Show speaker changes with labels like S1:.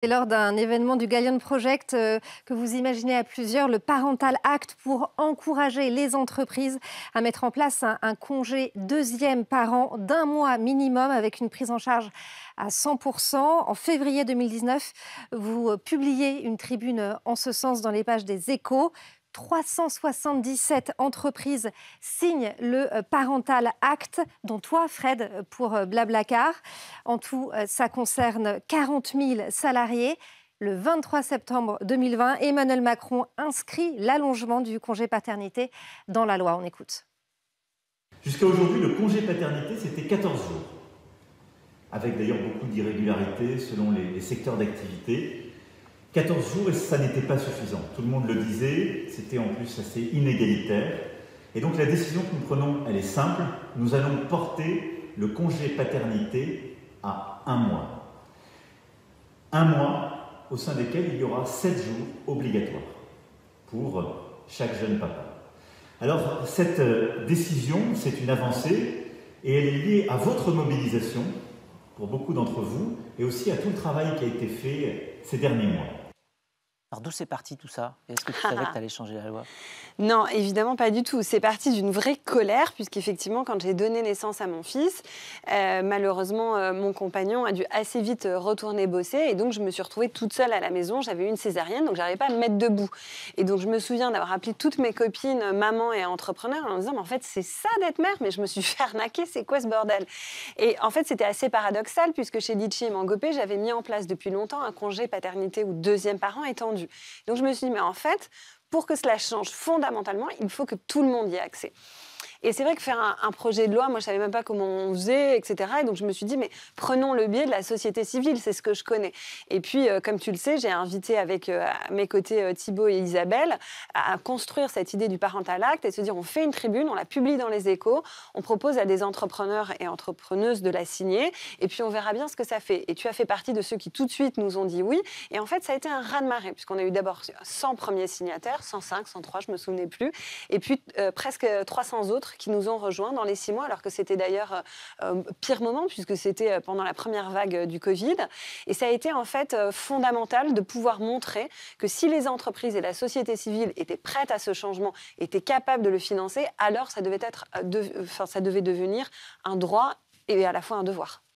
S1: C'est lors d'un événement du Gallion Project que vous imaginez à plusieurs le Parental Act pour encourager les entreprises à mettre en place un congé deuxième par an d'un mois minimum avec une prise en charge à 100%. En février 2019, vous publiez une tribune en ce sens dans les pages des Échos. 377 entreprises signent le Parental Act, dont toi, Fred, pour Blablacar. En tout, ça concerne 40 000 salariés. Le 23 septembre 2020, Emmanuel Macron inscrit l'allongement du congé paternité dans la loi. On écoute.
S2: Jusqu'à aujourd'hui, le congé paternité, c'était 14 jours, avec d'ailleurs beaucoup d'irrégularités selon les secteurs d'activité. 14 jours et ça n'était pas suffisant. Tout le monde le disait, c'était en plus assez inégalitaire. Et donc la décision que nous prenons, elle est simple. Nous allons porter le congé paternité à 1 mois. 1 mois au sein desquels il y aura 7 jours obligatoires pour chaque jeune papa. Alors cette décision, c'est une avancée et elle est liée à votre mobilisation pour beaucoup d'entre vous et aussi à tout le travail qui a été fait ces derniers mois.
S3: Alors d'où c'est parti tout ça? Est-ce que tu savais que tu allais changer la loi?
S4: Non, évidemment pas du tout. C'est parti d'une vraie colère, puisqu'effectivement, quand j'ai donné naissance à mon fils, malheureusement, mon compagnon a dû assez vite retourner bosser. Et donc, je me suis retrouvée toute seule à la maison. J'avais eu une césarienne, donc je n'arrivais pas à me mettre debout. Et donc, je me souviens d'avoir appelé toutes mes copines, maman et entrepreneurs, en disant, mais en fait, c'est ça d'être mère, mais je me suis fait arnaquer, c'est quoi ce bordel? Et en fait, c'était assez paradoxal, puisque chez Litchi et Mangopé, j'avais mis en place depuis longtemps un congé paternité ou deuxième parent étendu. Donc, je me suis dit, mais en fait, pour que cela change fondamentalement, il faut que tout le monde y ait accès. Et c'est vrai que faire un projet de loi, moi, je ne savais même pas comment on faisait, etc. Et donc, je me suis dit, mais prenons le biais de la société civile, c'est ce que je connais. Et puis, comme tu le sais, j'ai invité avec à mes côtés Thibaut et Isabelle à construire cette idée du Parental Act et se dire, on fait une tribune, on la publie dans les Échos, on propose à des entrepreneurs et entrepreneuses de la signer, et puis on verra bien ce que ça fait. Et tu as fait partie de ceux qui tout de suite nous ont dit oui. Et en fait, ça a été un raz-de-marée, puisqu'on a eu d'abord 100 premiers signataires, 105, 103, je ne me souvenais plus, et puis presque 300 autres qui nous ont rejoints dans les 6 mois, alors que c'était d'ailleurs pire moment, puisque c'était pendant la première vague du Covid. Et ça a été en fait fondamental de pouvoir montrer que si les entreprises et la société civile étaient prêtes à ce changement, étaient capables de le financer, alors ça devait devenir un droit et à la fois un devoir.